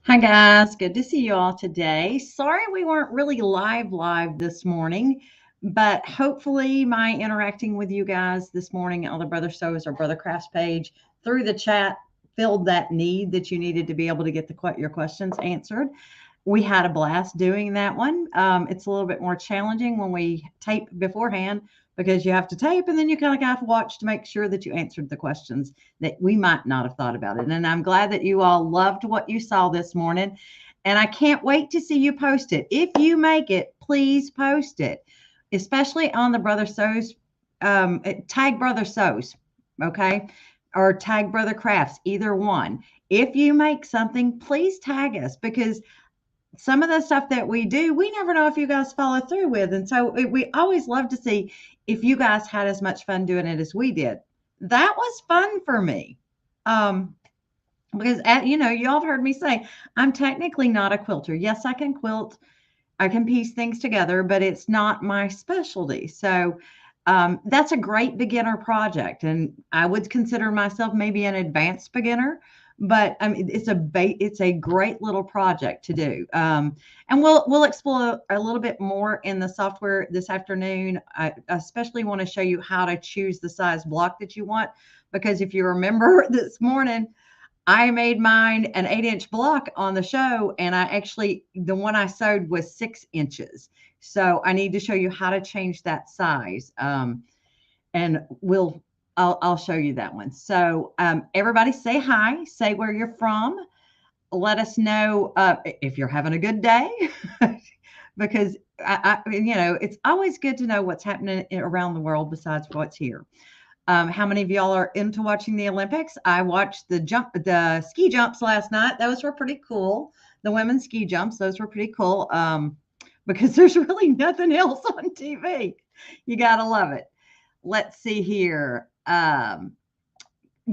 Hi guys, good to see you all today. Sorry we weren't really live this morning, but hopefully my interacting with you guys this morning on the Brother Sews or Brother Crafts page through the chat filled that need that you needed to be able to get your questions answered. We had a blast doing that one. It's a little bit more challenging when we tape beforehand because you have to tape and then you kind of have to watch to make sure that you answered the questions that we might not have thought about it. And I'm glad that you all loved what you saw this morning. And I can't wait to see you post it. If you make it, please post it, especially on the Brother Sews, tag Brother Sews, okay? Or tag Brother Crafts, either one. If you make something, please tag us because some of the stuff that we do, we never know if you guys follow through with. And so we always love to see if you guys had as much fun doing it as we did. That was fun for me. Because, y'all have heard me say, I'm technically not a quilter. Yes, I can quilt, I can piece things together, but it's not my specialty. So that's a great beginner project. And I would consider myself maybe an advanced beginner, but I mean, it's a great little project to do. And we'll explore a little bit more in the software this afternoon. I especially want to show you how to choose the size block that you want, because if you remember this morning, I made mine an 8-inch block on the show, and the one I sewed was 6 inches. So I need to show you how to change that size. And I'll show you that one. So everybody say hi, say where you're from. Let us know if you're having a good day, because it's always good to know what's happening around the world besides what's here. How many of y'all are into watching the Olympics? I watched the ski jumps last night. Those were pretty cool. The women's ski jumps, those were pretty cool. Because there's really nothing else on TV. You gotta love it. Let's see here.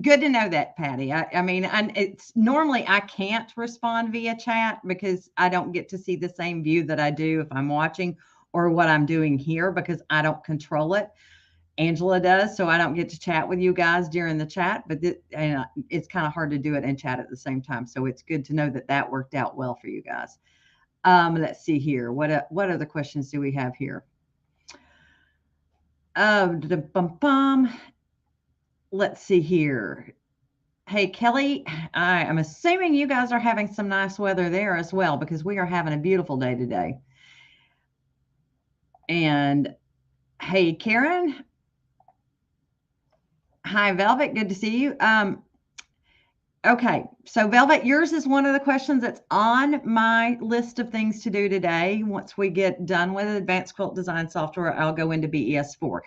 Good to know that, Patty. I mean, it's normally I can't respond via chat because I don't get to see the same view that I do if I'm watching or what I'm doing here because I don't control it. Angela does, so I don't get to chat with you guys during the chat, but it's kind of hard to do it and chat at the same time. So it's good to know that that worked out well for you guys. Let's see here. What other questions do we have here? Let's see here. Hey, Kelly, I am assuming you guys are having some nice weather there as well because we are having a beautiful day today. And hey, Karen. Hi, Velvet. Good to see you. Okay, so Velvet, yours is one of the questions that's on my list of things to do today. Once we get done with advanced quilt design software, I'll go into BES4.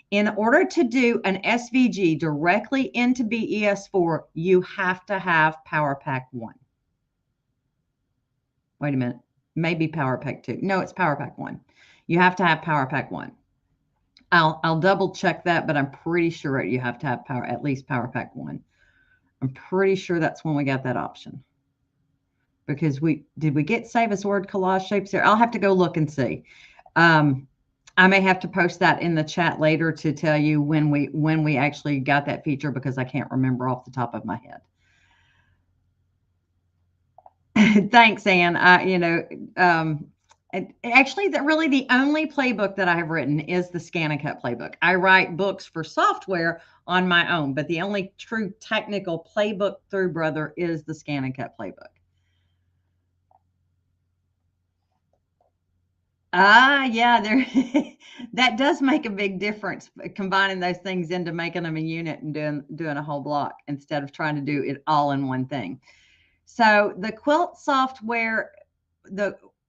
In order to do an SVG directly into BES4, you have to have Power Pack 1. Wait a minute. Maybe Power Pack 2. No, it's Power Pack 1. You have to have Power Pack 1. I'll double check that, but I'm pretty sure you have to have at least Power Pack 1. I'm pretty sure that's when we got that option. Because did we get Save as Word collage shapes there? I'll have to go look and see. I may have to post that in the chat later to tell you when we actually got that feature because I can't remember off the top of my head. Thanks, Anne. Actually, really the only playbook that I have written is the Scan and Cut playbook. I write books for software on my own, but the only true technical playbook through Brother is the Scan and Cut playbook. Yeah, that does make a big difference, combining those things into making them a unit and doing a whole block instead of trying to do it all in one thing. So the quilt software,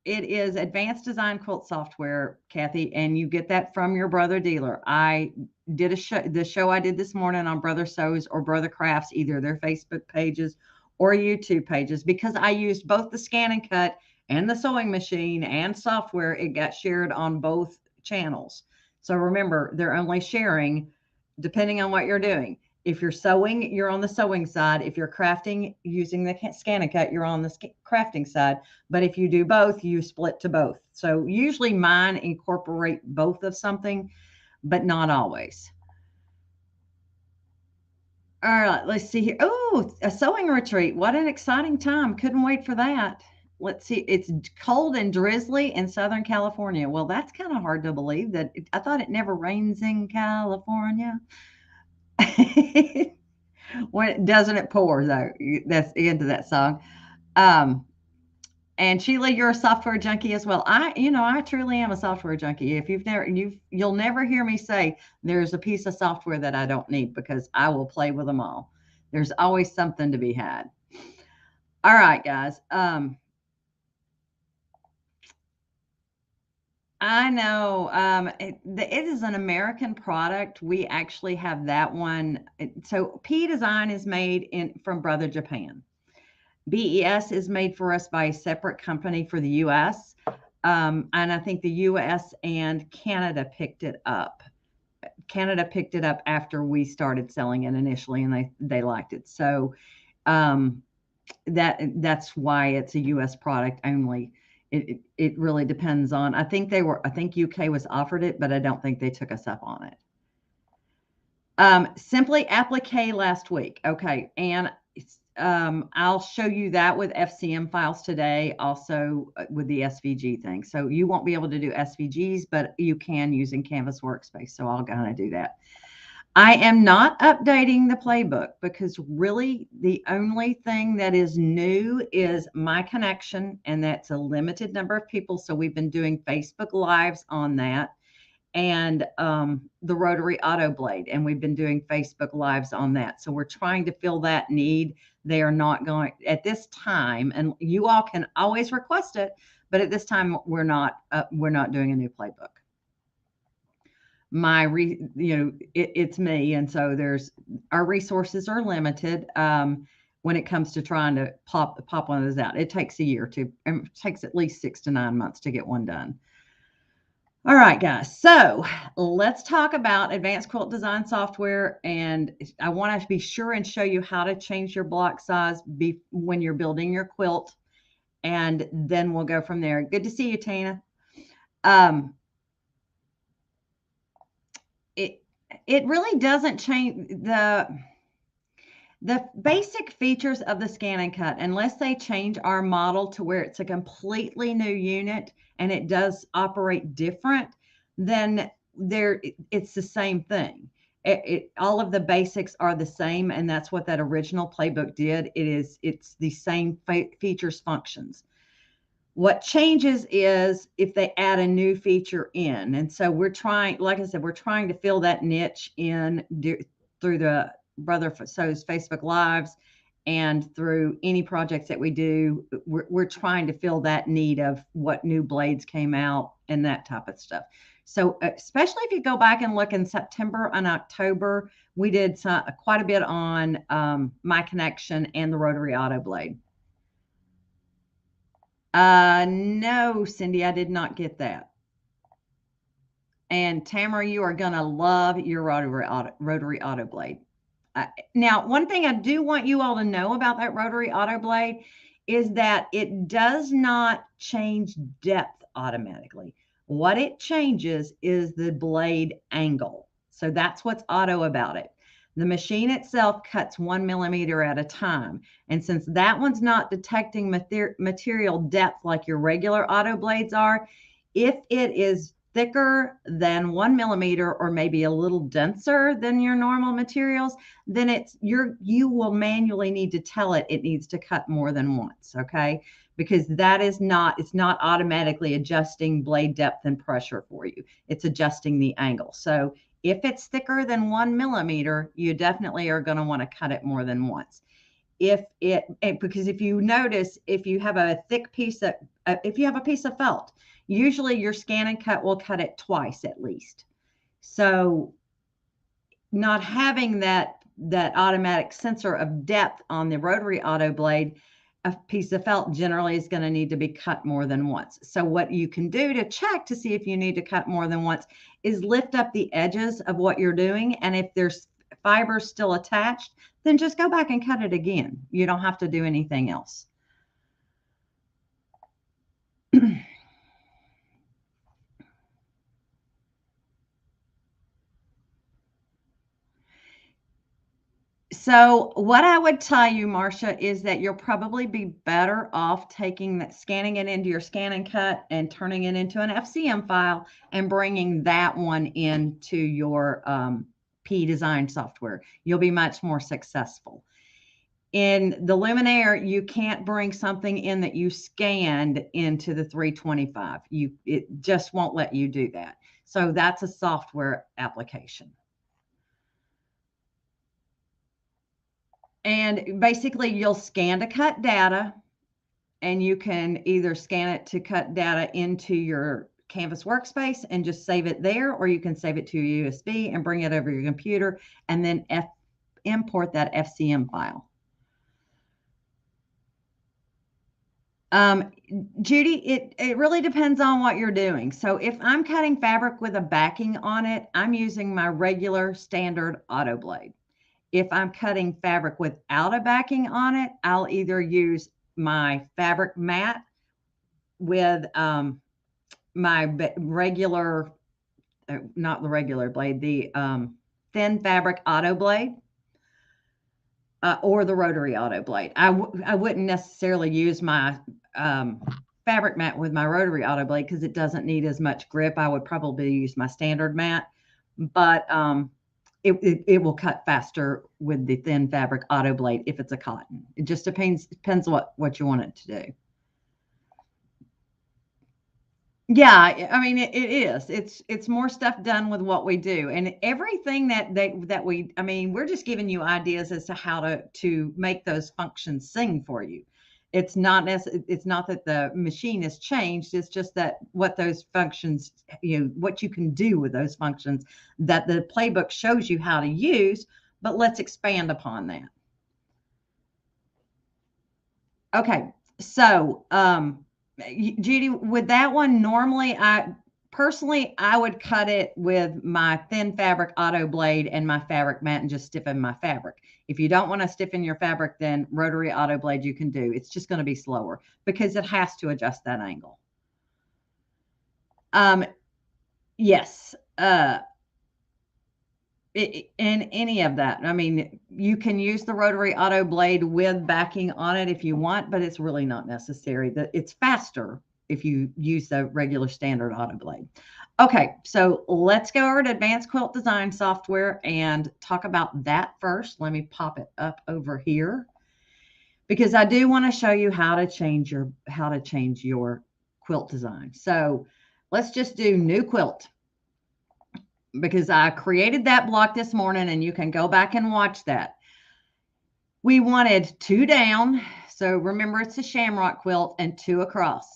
it is advanced design quilt software, Kathy, and you get that from your Brother dealer. I did the show I did this morning on Brother Sews or Brother Crafts, either their Facebook pages or YouTube pages, because I used both the Scan and Cut and the sewing machine and software. It got shared on both channels. So remember, they're only sharing depending on what you're doing. If you're sewing, you're on the sewing side. If you're crafting using the Scan and Cut, you're on the crafting side. But if you do both, you split to both. So usually mine incorporate both of something, but not always. All right, let's see here. Oh, a sewing retreat. What an exciting time. Couldn't wait for that. Let's see. It's cold and drizzly in Southern California. Well, that's kind of hard to believe that I thought it never rains in California. When doesn't it pour though? That's the end of that song. Um, and Sheila, you're a software junkie as well. I truly am a software junkie. If you'll never hear me say there's a piece of software that I don't need because I will play with them all. There's always something to be had. All right, guys. I know it is an American product. We actually have that one. So P Design is made in from Brother Japan. BES is made for us by a separate company for the US. And I think the US and Canada picked it up. Canada picked it up after we started selling it initially, and they liked it. So um, that's why it's a US product only. It really depends on. I think UK was offered it, but I don't think they took us up on it. Simply applique last week. Okay, and I'll show you that with FCM files today, also with the SVG thing. So you won't be able to do SVGs, but you can using Canvas Workspace. So I'll kind of do that. I am not updating the playbook because really the only thing that is new is my connection, and that's a limited number of people. So we've been doing Facebook Lives on that, and the rotary auto blade, and we've been doing Facebook Lives on that. So we're trying to fill that need. They are not going at this time, and you all can always request it, but at this time we're not doing a new playbook. It's me, and so there's our resources are limited. When it comes to trying to pop one of those out, it takes a year to it takes at least 6 to 9 months to get one done. All right, guys. So let's talk about advanced quilt design software. And I want to be sure and show you how to change your block size when you're building your quilt. And then we'll go from there. Good to see you, Tina. Um, it it really doesn't change the basic features of the scan and cut, unless they change our model to where it's a completely new unit and it does operate different, then it's the same thing. All of the basics are the same, and that's what that original playbook did. It's the same features, functions. What changes is if they add a new feature in. And so we're trying, like I said, we're trying to fill that niche in through the Brother Sew's Facebook Lives and through any projects that we do. We're trying to fill that need of what new blades came out and that type of stuff. So especially if you go back and look in September and October, we did quite a bit on My Connection and the rotary auto blade. No, Cindy, I did not get that. And Tamara, you are going to love your rotary auto blade. Now, one thing I do want you all to know about that rotary auto blade is that it does not change depth automatically. What it changes is the blade angle. So that's what's auto about it. The machine itself cuts 1 millimeter at a time. And since that one's not detecting material depth like your regular auto blades are, if it is thicker than 1 millimeter or maybe a little denser than your normal materials, then you will manually need to tell it needs to cut more than once, okay? Because it's not automatically adjusting blade depth and pressure for you. It's adjusting the angle. So if it's thicker than 1 millimeter, you definitely are going to want to cut it more than once. Because if you notice, if you have a piece of felt, usually your scan and cut will cut it twice at least. So not having that automatic sensor of depth on the rotary auto blade, a piece of felt generally is going to need to be cut more than once. So what you can do to check to see if you need to cut more than once is lift up the edges of what you're doing. And if there's fibers still attached, then just go back and cut it again. You don't have to do anything else. So what I would tell you, Marcia, is that you'll probably be better off taking that, scanning it into your scan and cut and turning it into an FCM file and bringing that one into your P design software. You'll be much more successful. In the Luminaire, you can't bring something in that you scanned into the 325. It just won't let you do that. So that's a software application. And basically, you'll scan to cut data, and you can either scan it to cut data into your Canvas workspace and just save it there, or you can save it to your USB and bring it over your computer and then import that FCM file. Judy, it really depends on what you're doing. So if I'm cutting fabric with a backing on it, I'm using my regular standard auto blade. If I'm cutting fabric without a backing on it, I'll either use my fabric mat with my regular, not the regular blade, the thin fabric auto blade, or the rotary auto blade. I wouldn't necessarily use my fabric mat with my rotary auto blade because it doesn't need as much grip. I would probably use my standard mat, but it will cut faster with the thin fabric auto blade if it's a cotton. It just depends what you want it to do. Yeah, I mean it is. It's more stuff done with what we do, and everything that we. I mean, we're just giving you ideas as to how to make those functions sing for you. It's not that the machine has changed. It's just that what those functions, what you can do with those functions that the playbook shows you how to use. But let's expand upon that. Okay, so Judy, with that one, normally I would cut it with my thin fabric auto blade and my fabric mat and just stiffen my fabric. If you don't want to stiffen your fabric, then rotary auto blade you can do. It's just going to be slower because it has to adjust that angle. Yes. In any of that. I mean, you can use the rotary auto blade with backing on it if you want, but it's really not necessary. It's faster if you use the regular standard auto blade. Okay, so let's go over to Advanced Quilt Design Software and talk about that first. Let me pop it up over here because I do want to show you how to change your quilt design. So let's just do New Quilt, because I created that block this morning and you can go back and watch that. We wanted 2 down. So remember, it's a shamrock quilt, and 2 across.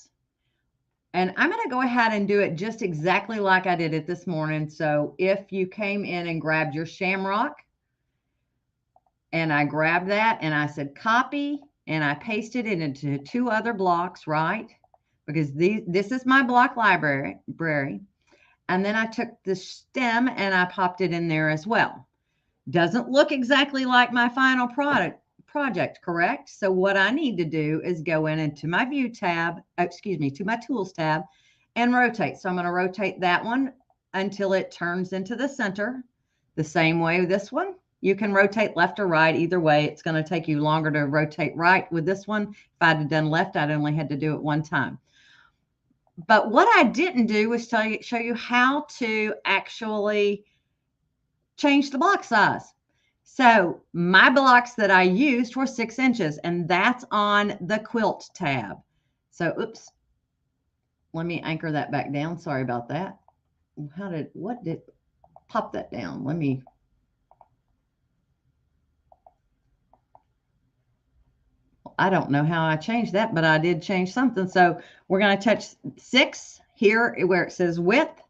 And I'm going to go ahead and do it just exactly like I did it this morning. So if you came in and grabbed your shamrock, and I grabbed that and I said copy, and I pasted it into 2 other blocks, right? Because this is my block library. And then I took the stem and I popped it in there as well. Doesn't look exactly like my final project, correct? So what I need to do is go into my view tab, to my tools tab, and rotate. So I'm going to rotate that one until it turns into the center. The same way with this one. You can rotate left or right. Either way, it's going to take you longer to rotate right with this one. If I'd have done left, I'd only had to do it one time. But what I didn't do was show you how to actually change the block size. So my blocks that I used were 6 inches, and that's on the quilt tab. So, oops, let me anchor that back down. Sorry about that. Pop that down? I don't know how I changed that, but I did change something. So we're going to touch 6 here where it says width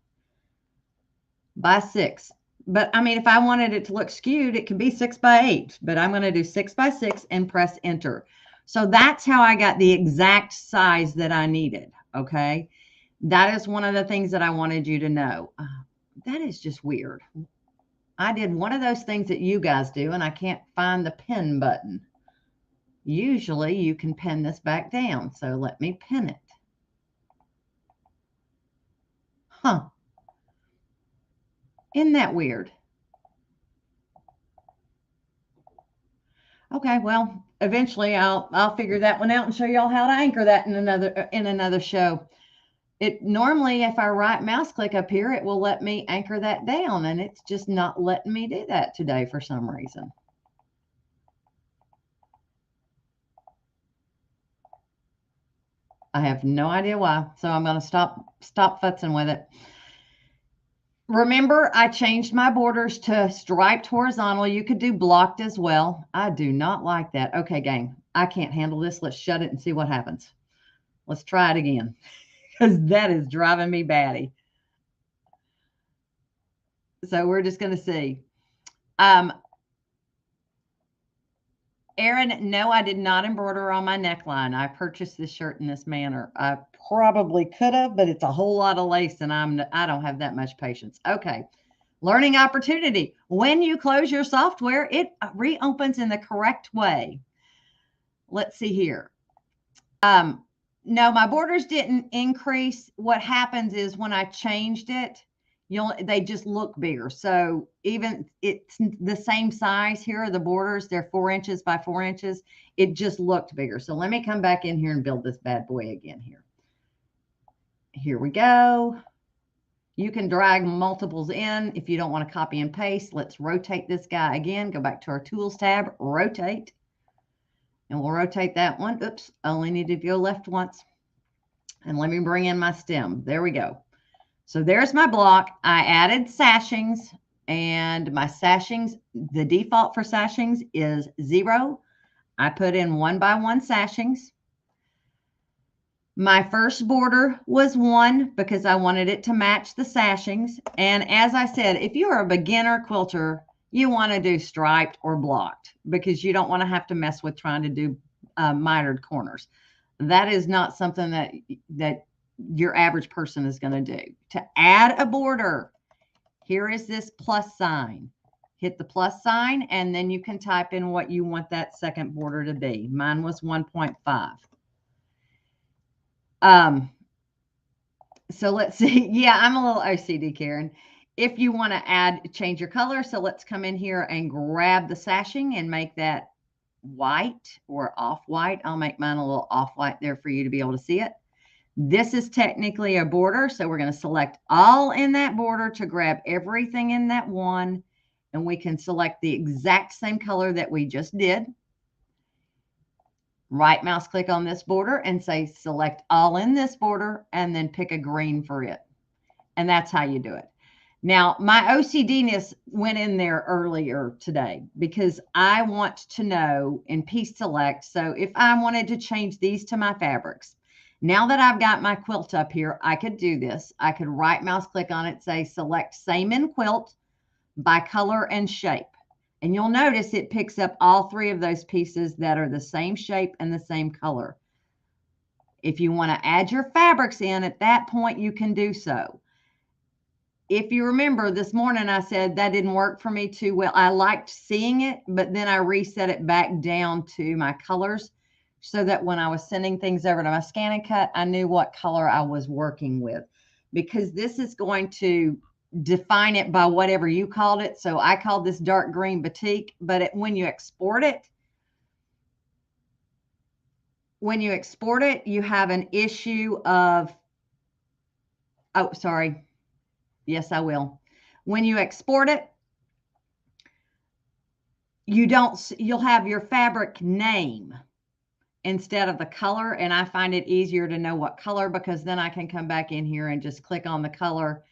by 6. But I mean, if I wanted it to look skewed, it could be 6 by 8, but I'm going to do 6 by 6 and press enter. So that's how I got the exact size that I needed. Okay. That is one of the things that I wanted you to know. That is just weird. I did one of those things that you guys do, and I can't find the pin button. Usually you can pin this back down. So let me pin it. Huh. Isn't that weird? Okay, well, eventually I'll figure that one out and show y'all how to anchor that in another show. It normally, if I right mouse click up here, it will let me anchor that down, and it's just not letting me do that today for some reason. I have no idea why, so I'm going to stop futzing with it. Remember, I changed my borders to striped horizontal. You could do blocked as well. I do not like that. Okay, gang, I can't handle this. Let's shut it and see what happens. Let's try it again because that is driving me batty. So we're just going to see. Erin, no, I did not embroider on my neckline. I purchased this shirt in this manner. I probably could have, but it's a whole lot of lace and I don't have that much patience. Okay. Learning opportunity. When you close your software, it reopens in the correct way. Let's see here. No, my borders didn't increase. What happens is when I changed it, they just look bigger. So even it's the same size. Here are the borders. They're 4 inches by 4 inches. It just looked bigger. So let me come back in here and build this bad boy again here. Here we go. You can drag multiples in if you don't want to copy and paste. Let's rotate this guy again. Go back to our tools tab, rotate. And we'll rotate that one. Oops, only needed to go left once. And let me bring in my stem. There we go. So there's my block. I added sashings, and my sashings, the default for sashings is 0. I put in 1 by 1 sashings. My first border was 1 because I wanted it to match the sashings. And as I said, if you are a beginner quilter, you want to do striped or blocked because you don't want to have to mess with trying to do mitered corners. That is not something that your average person is going to do. To add a border, here is this plus sign. Hit the plus sign, and then you can type in what you want that second border to be. Mine was 1.5. So let's see. Yeah, I'm a little OCD, Karen. If you want to change your color, so let's come in here and grab the sashing and make that white or off-white. I'll make mine a little off-white there for you to be able to see it. This is technically a border, so we're going to select all in that border to grab everything in that one, and we can select the exact same color that we just did. Right mouse click on this border and say select all in this border and then pick a green for it. And that's how you do it. Now, my OCD-ness went in there earlier today because I want to know in piece select. So if I wanted to change these to my fabrics, now that I've got my quilt up here, I could do this. I could right mouse click on it, say select same in quilt by color and shape. And you'll notice it picks up all 3 of those pieces that are the same shape and the same color. If you want to add your fabrics in at that point, you can do so. If you remember this morning, I said that didn't work for me too well. I liked seeing it, but then I reset it back down to my colors so that when I was sending things over to my scan and cut, I knew what color I was working with, because this is going to define it by whatever you called it. So I called this dark green batik, but when you export it, you have an issue of, oh, sorry. Yes, I will. When you export it, you'll have your fabric name instead of the color. And I find it easier to know what color, because then I can come back in here and just click on the color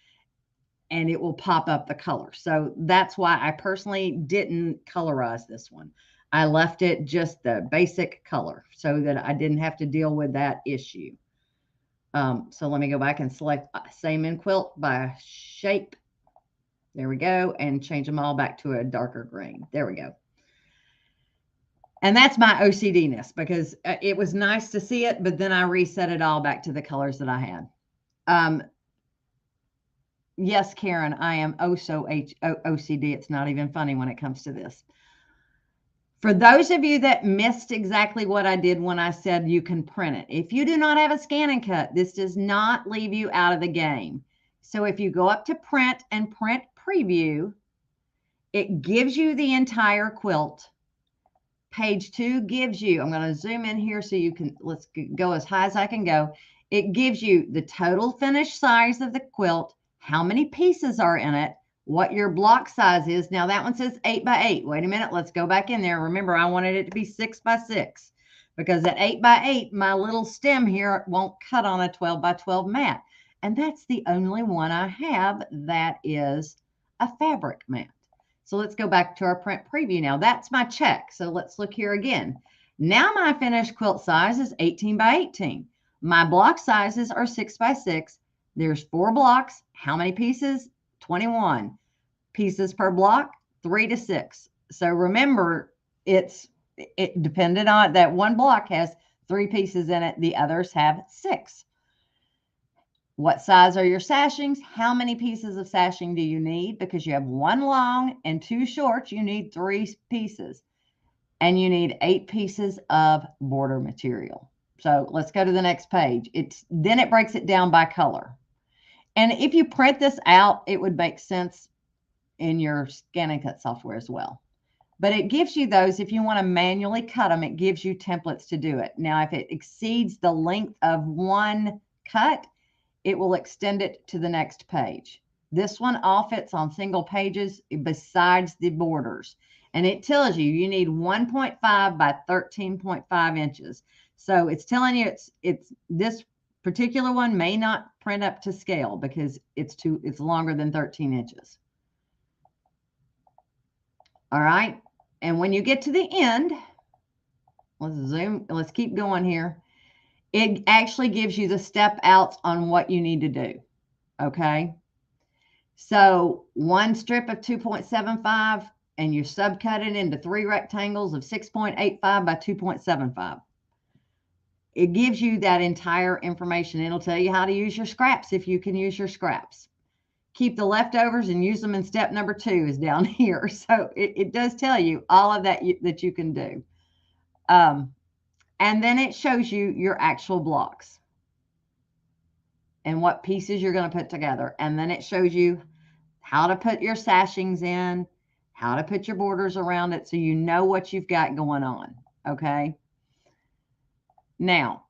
and it will pop up the color. So that's why I personally didn't colorize this one. I left it just the basic color so that I didn't have to deal with that issue. So let me go back and select same in quilt by shape. There we go. And change them all back to a darker green. There we go. And that's my OCD-ness, because it was nice to see it, but then I reset it all back to the colors that I had. Yes, Karen, I am OCD. It's not even funny when it comes to this. For those of you that missed exactly what I did when I said you can print it, if you do not have a scan and cut, this does not leave you out of the game. So if you go up to print and print preview, it gives you the entire quilt. Page 2 gives you, I'm going to zoom in here so you can, let's go as high as I can go. It gives you the total finished size of the quilt, how many pieces are in it, what your block size is. Now that one says 8 by 8. Wait a minute, let's go back in there. Remember, I wanted it to be 6 by 6 because at 8 by 8, my little stem here won't cut on a 12 by 12 mat. And that's the only one I have that is a fabric mat. So let's go back to our print preview now. That's my check. So let's look here again. Now my finished quilt size is 18 by 18. My block sizes are 6 by 6. There's 4 blocks. How many pieces? 21 pieces per block, 3 to 6. So remember, it depended on that one block has 3 pieces in it. The others have 6. What size are your sashings? How many pieces of sashing do you need? Because you have 1 long and 2 short, you need 3 pieces. And you need 8 pieces of border material. So let's go to the next page. Then it breaks it down by color. And if you print this out, it would make sense in your scan and cut software as well. But it gives you those, if you want to manually cut them, it gives you templates to do it. Now, if it exceeds the length of one cut, it will extend it to the next page. This one all fits on single pages besides the borders. And it tells you you need 1.5 by 13.5 inches. So it's telling you it's this particular one may not print up to scale because it's longer than 13 inches. All right. And when you get to the end, let's keep going here. It actually gives you the step outs on what you need to do. Okay. So one strip of 2.75 and you subcut it into 3 rectangles of 6.85 by 2.75. It gives you that entire information. It'll tell you how to use your scraps if you can use your scraps. Keep the leftovers and use them in step number 2 is down here. So it does tell you all of that that you can do. And then it shows you your actual blocks and what pieces you're going to put together. And then it shows you how to put your sashings in, how to put your borders around it so you know what you've got going on. Okay. Now,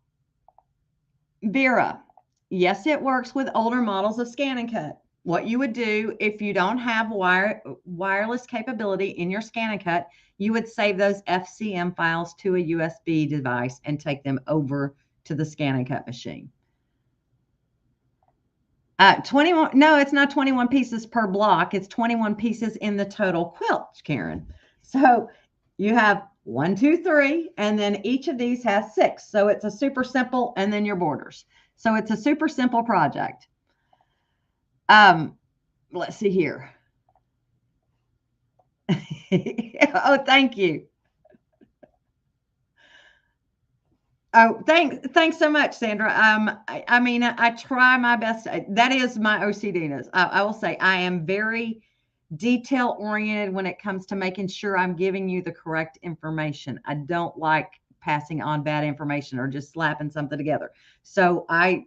Vera, yes, it works with older models of scan and cut. What you would do if you don't have wireless capability in your scan and cut, you would save those FCM files to a USB device and take them over to the scan and cut machine. 21, no, it's not 21 pieces per block. It's 21 pieces in the total quilt, Karen. So you have 1, 2, 3, and then each of these has 6. So it's a super simple, and then your borders. So it's a super simple project. Let's see here. Oh, thank you. Oh, thanks so much, Sandra. I mean, I try my best. That is my OCDness. I will say I am very detail oriented when it comes to making sure I'm giving you the correct information. I don't like passing on bad information or just slapping something together. So I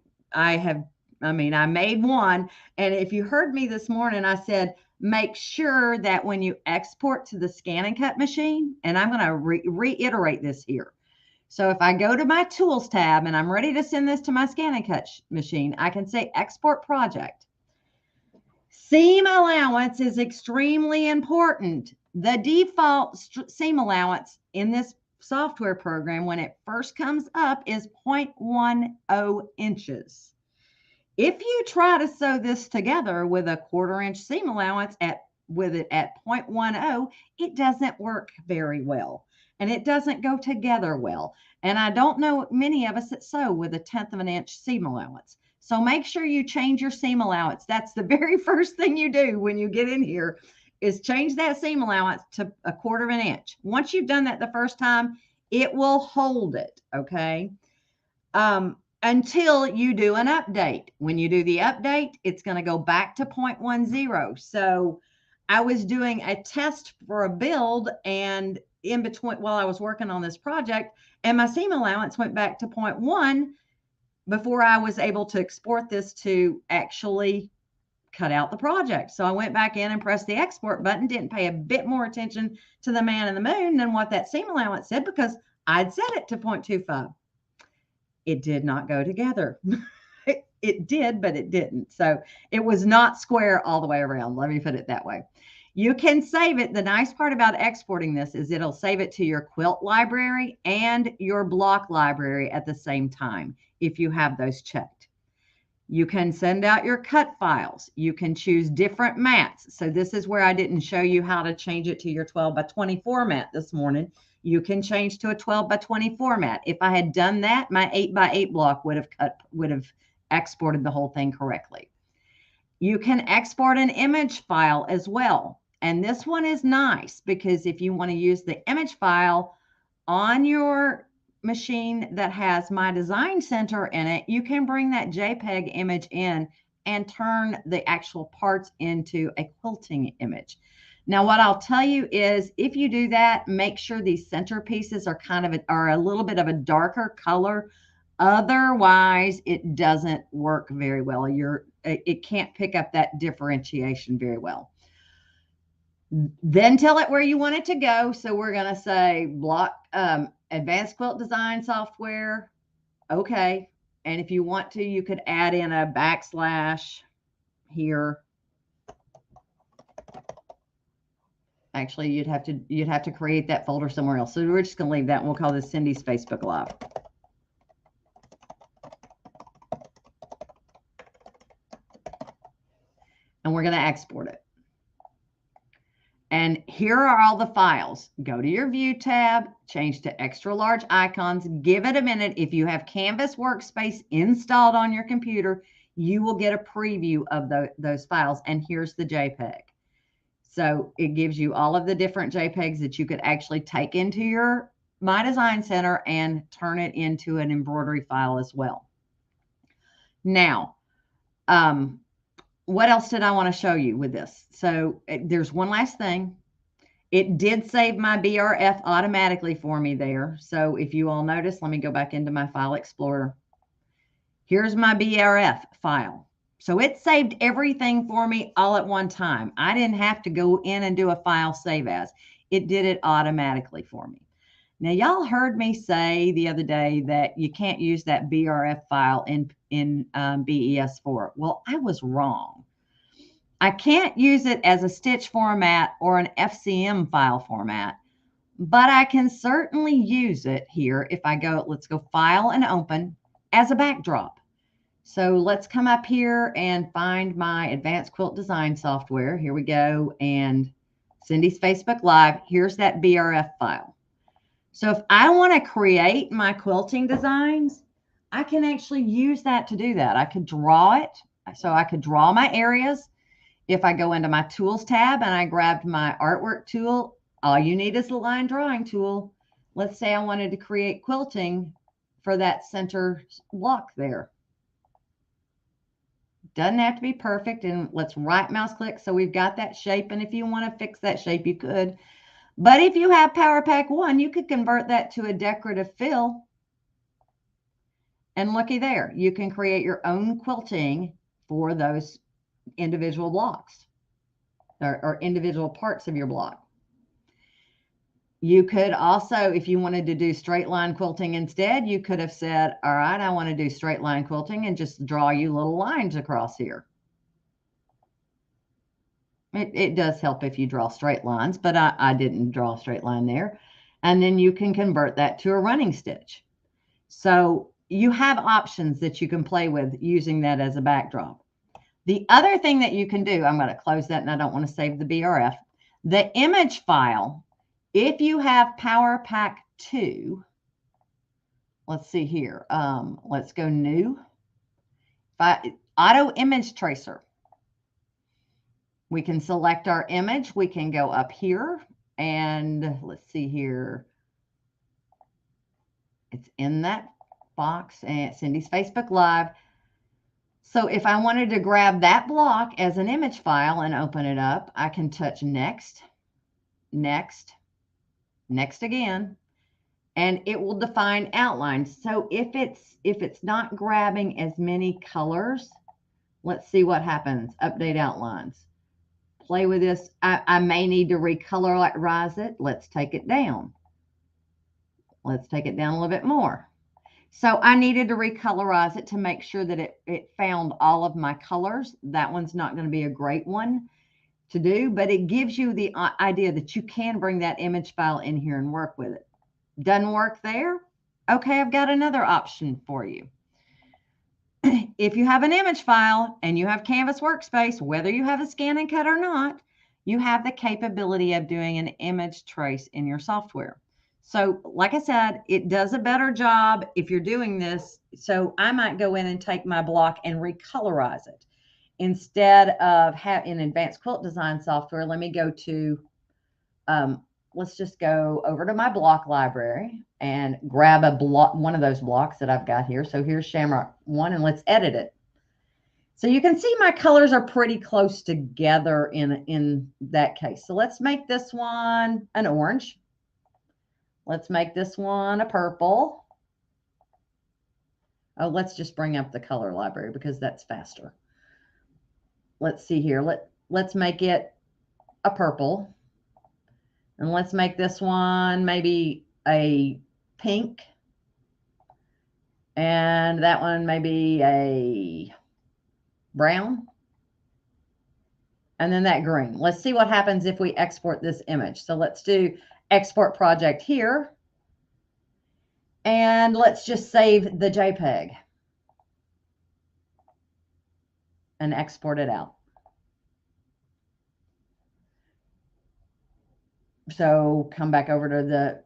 made one. And if you heard me this morning, I said, make sure that when you export to the scan and cut machine, and I'm going to reiterate this here. So if I go to my tools tab and I'm ready to send this to my scan and cut machine, I can say export project. Seam allowance is extremely important. The default seam allowance in this software program, when it first comes up, is 0.10 inches. If you try to sew this together with a 1/4 inch seam allowance with it at 0.10, it doesn't work very well. And it doesn't go together well. And I don't know many of us that sew with a 1/10 of an inch seam allowance. So make sure you change your seam allowance. That's the very first thing you do when you get in here is change that seam allowance to a 1/4 of an inch. Once you've done that the first time, it will hold it, okay? Until you do an update. When you do the update, it's going to go back to 0.10. So I was doing a test for a build and in between while I was working on this project, and my seam allowance went back to 0.1 before I was able to export this to actually cut out the project. So I went back in and pressed the export button, didn't pay a bit more attention to the man in the moon than what that seam allowance said because I'd set it to 0.25. It did not go together. It did, but it didn't. So it was not square all the way around. Let me put it that way. You can save it. The nice part about exporting this is it'll save it to your quilt library and your block library at the same time if you have those checked. You can send out your cut files. You can choose different mats. So this is where I didn't show you how to change it to your 12 by 24 mat this morning. You can change to a 12 by 24 mat. If I had done that, my 8 by 8 block would have exported the whole thing correctly. You can export an image file as well. And this one is nice because if you want to use the image file on your machine that has My Design Center in it, you can bring that JPEG image in and turn the actual parts into a quilting image. Now, what I'll tell you is if you do that, make sure these center pieces are are a little bit of a darker color. Otherwise, it doesn't work very well. It can't pick up that differentiation very well. Then tell it where you want it to go. So we're going to say block advanced quilt design software. Okay. And if you want to, you could add in a backslash here. Actually, you'd have to create that folder somewhere else. So we're just going to leave that and we'll call this Cindy's Facebook Live. And we're going to export it. And here are all the files. Go to your View tab, change to extra large icons, give it a minute. If you have Canvas Workspace installed on your computer, you will get a preview of those files. And here's the JPEG. So it gives you all of the different JPEGs that you could actually take into your My Design Center and turn it into an embroidery file as well. Now, what else did I want to show you with this? So there's one last thing. It did save my BRF automatically for me there. So if you all notice, let me go back into my File Explorer. Here's my BRF file. So it saved everything for me all at one time. I didn't have to go in and do a file save as. It did it automatically for me. Now, y'all heard me say the other day that you can't use that BRF file in BES4. Well, I was wrong. I can't use it as a stitch format or an FCM file format, but I can certainly use it here if I go, let's go File and Open as a backdrop. So let's come up here and find my Advanced Quilt Design software. Here we go. And Cindy's Facebook Live. Here's that BRF file. So if I want to create my quilting designs, I can actually use that to do that. I could draw it. So I could draw my areas. If I go into my Tools tab and I grabbed my Artwork tool, all you need is the line drawing tool. Let's say I wanted to create quilting for that center block there. Doesn't have to be perfect. And let's right mouse click so we've got that shape. And if you want to fix that shape, you could. But if you have Power Pack 1, you could convert that to a decorative fill. And looky there, you can create your own quilting for those individual blocks or individual parts of your block. You could also, if you wanted to do straight line quilting instead, you could have said, all right, I want to do straight line quilting and just draw you little lines across here. It does help if you draw straight lines, but I didn't draw a straight line there. And then you can convert that to a running stitch. So you have options that you can play with using that as a backdrop. The other thing that you can do, I'm going to close that and I don't want to save the BRF. The image file, if you have Power Pack 2, let's see here. Let's go new. Auto image tracer. We can select our image. We can go up here and let's see here. It's in that box and Cindy's Facebook Live. So if I wanted to grab that block as an image file and open it up, I can touch next, next, next again, and it will define outlines. So if it's not grabbing as many colors Let's see what happens. Update outlines. Play with this. I may need to recolorize it. Let's take it down. Let's take it down a little bit more. So I needed to recolorize it to make sure that it found all of my colors. That one's not going to be a great one to do, but it gives you the idea that you can bring that image file in here and work with it. Doesn't work there? Okay, I've got another option for you. If you have an image file and you have Canvas Workspace, whether you have a scan and cut or not, you have the capability of doing an image trace in your software. So like I said, it does a better job if you're doing this. So I might go in and take my block and recolorize it. Instead of in Advanced Quilt Design software, let me go to, let's just go over to my block library and grab a block, one of those blocks that I've got here. So here's Shamrock 1, and let's edit it. So you can see my colors are pretty close together in that case. So let's make this one an orange. Let's make this one a purple. Oh, let's just bring up the color library because that's faster. Let's see here. Let's make it a purple. And let's make this one maybe a pink. And that one maybe a brown. And then that green. Let's see what happens if we export this image. So let's do export project here. And let's just save the JPEG and export it out. So come back over to the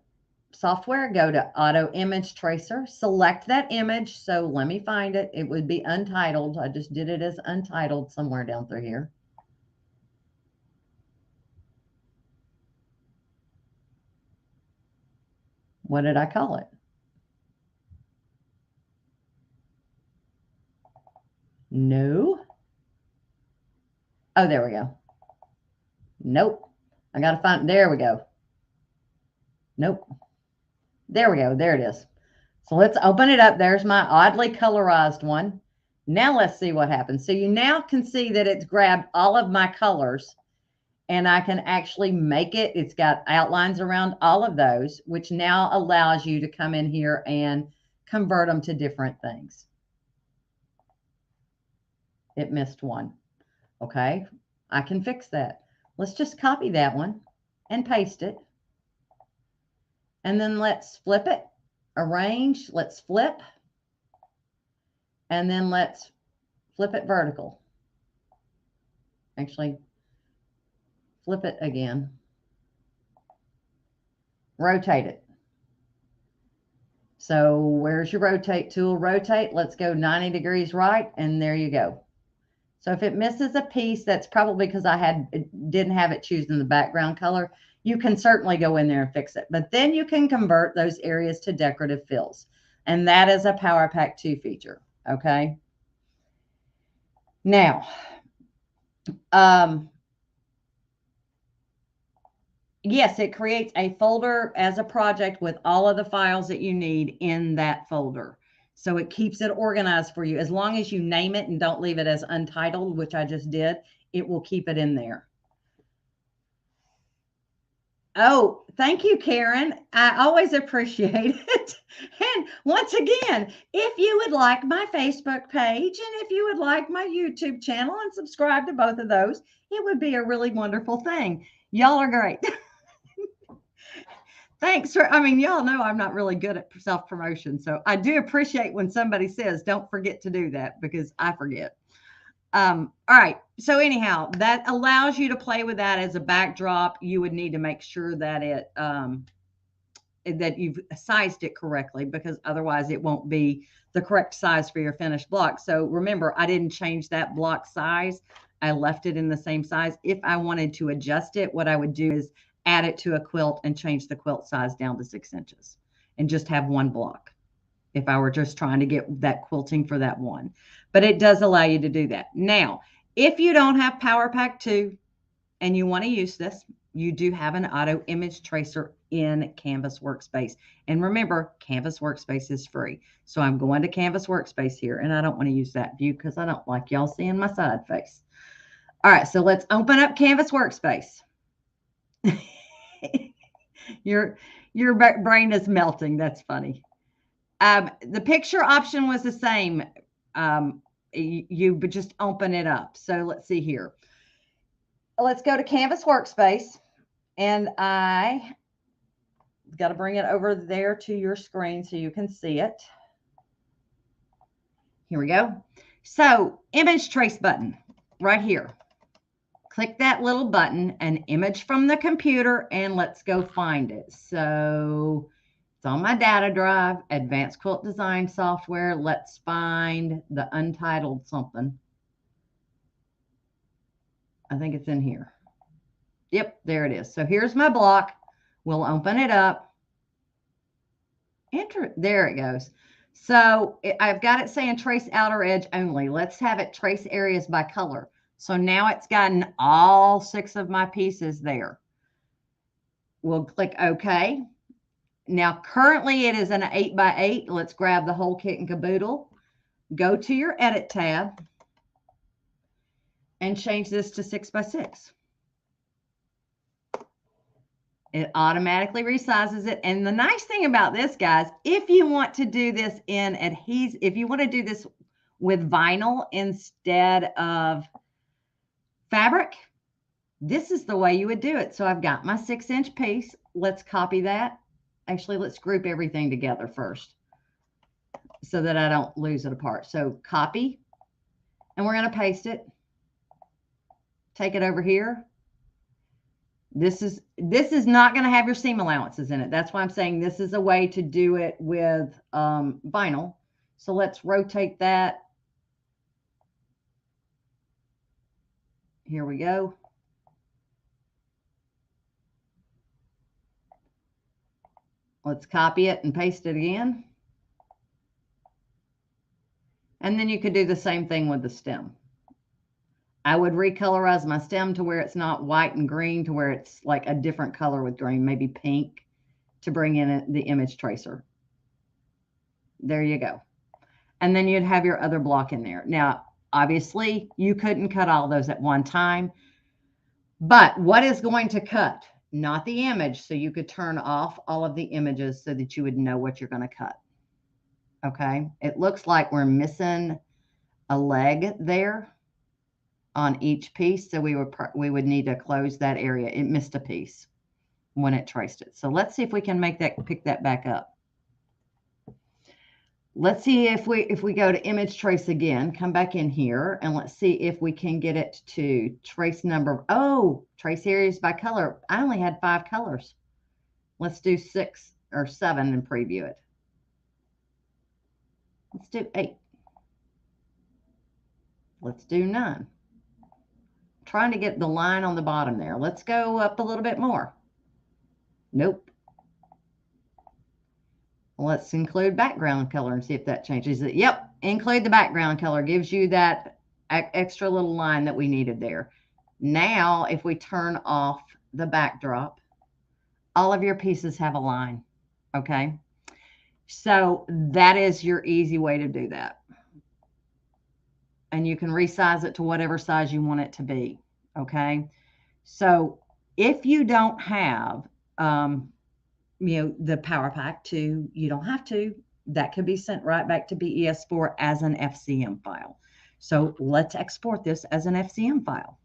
software, go to Auto Image Tracer, select that image. So let me find it. It would be Untitled. I just did it as Untitled somewhere down through here. What did I call it? No. Oh, there we go. Nope. I got to find, there we go. Nope. There we go. There it is. So let's open it up. There's my oddly colorized one. Now let's see what happens. So you now can see that it's grabbed all of my colors and I can actually make it. It's got outlines around all of those, which now allows you to come in here and convert them to different things. It missed one. Okay, I can fix that. Let's just copy that one and paste it. And then let's flip it, arrange, let's flip. And then let's flip it vertical. Actually, flip it again. Rotate it. So where's your rotate tool? Rotate. Let's go 90 degrees right, and there you go. So if it misses a piece, that's probably because I didn't have it choosing the background color. You can certainly go in there and fix it. But then you can convert those areas to decorative fills. And that is a Power Pack 2 feature. Okay. Now, yes, it creates a folder as a project with all of the files that you need in that folder. So it keeps it organized for you. As long as you name it and don't leave it as untitled, which I just did, it will keep it in there. Oh, thank you, Karen. I always appreciate it. And once again, if you would like my Facebook page and if you would like my YouTube channel and subscribe to both of those, it would be a really wonderful thing. Y'all are great. Thanks for, I mean, y'all know I'm not really good at self-promotion. So I do appreciate when somebody says, don't forget to do that because I forget. All right. So anyhow, that allows you to play with that as a backdrop. You would need to make sure that that you've sized it correctly because otherwise it won't be the correct size for your finished block. So remember, I didn't change that block size. I left it in the same size. If I wanted to adjust it, what I would do is add it to a quilt and change the quilt size down to 6 inches and just have one block if I were just trying to get that quilting for that one. But it does allow you to do that. Now, if you don't have Power Pack 2 and you want to use this, you do have an auto image tracer in Canvas Workspace. And remember, Canvas Workspace is free. So I'm going to Canvas Workspace here, and I don't want to use that view because I don't like y'all seeing my side face. All right, so let's open up Canvas Workspace. Your brain is melting. That's funny. The picture option was the same. You would just open it up. So let's see here. Let's go to Canvas Workspace, and I got to bring it over there to your screen so you can see it. Here we go. So image trace button right here. Click that little button, an image from the computer, and let's go find it. So it's on my data drive, Advanced Quilt Design Software. Let's find the Untitled something. I think it's in here. Yep, there it is. So here's my block. We'll open it up. Enter. There it goes. So I've got it saying trace outer edge only. Let's have it trace areas by color. So now it's gotten all 6 of my pieces there. We'll click OK. Now currently it is an 8x8. Let's grab the whole kit and caboodle. Go to your Edit tab and change this to 6x6. It automatically resizes it. And the nice thing about this, guys, if you want to do this in adhesive, if you want to do this with vinyl instead of fabric, this is the way you would do it. So I've got my 6-inch piece. Let's copy that. Actually, let's group everything together first so that I don't lose it apart. So copy, and we're going to paste it. Take it over here. This is not going to have your seam allowances in it. That's why I'm saying this is a way to do it with vinyl. So let's rotate that. Here we go. Let's copy it and paste it again. And then you could do the same thing with the stem. I would recolorize my stem to where it's not white and green, to where it's like a different color with green, maybe pink, to bring in the image tracer. There you go. And then you'd have your other block in there. Now, obviously, you couldn't cut all those at one time. But what is going to cut? Not the image. So you could turn off all of the images so that you would know what you're going to cut. Okay. It looks like we're missing a leg there on each piece. So we would need to close that area. It missed a piece when it traced it. So let's see if we can pick that back up. Let's see if we go to image trace again, come back in here, and let's see if we can get it to trace number. Oh, trace areas by color. I only had 5 colors. Let's do 6 or 7 and preview it. Let's do 8. Let's do 9. Trying to get the line on the bottom there. Let's go up a little bit more. Nope. Let's include background color and see if that changes it. Yep, include the background color. Gives you that extra little line that we needed there. Now, if we turn off the backdrop, all of your pieces have a line, okay? So that is your easy way to do that. And you can resize it to whatever size you want it to be, okay? So if you don't have, the Power Pack 2, you don't have to. That can be sent right back to BES4 as an FCM file. So let's export this as an FCM file.